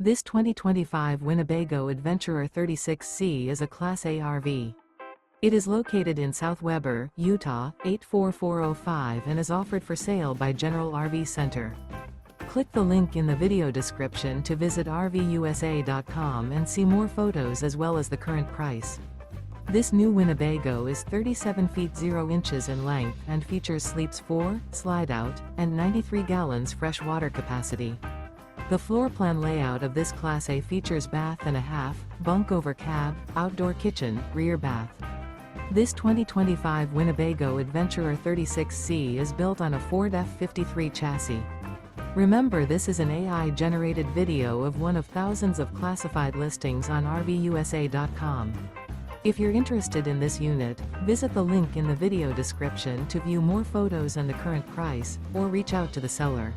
This 2025 Winnebago Adventurer 36C is a Class A RV. It is located in South Weber, Utah, 84405 and is offered for sale by General RV Center. Click the link in the video description to visit RVUSA.com and see more photos as well as the current price. This new Winnebago is 37 feet 0 inches in length and features sleeps 4, slide-out, and 93 gallons fresh water capacity. The floor plan layout of this Class A features bath and a half, bunk over cab, outdoor kitchen, rear bath. This 2025 Winnebago Adventurer 36C is built on a Ford F53 chassis. Remember, this is an AI-generated video of one of thousands of classified listings on RVUSA.com. If you're interested in this unit, visit the link in the video description to view more photos and the current price, or reach out to the seller.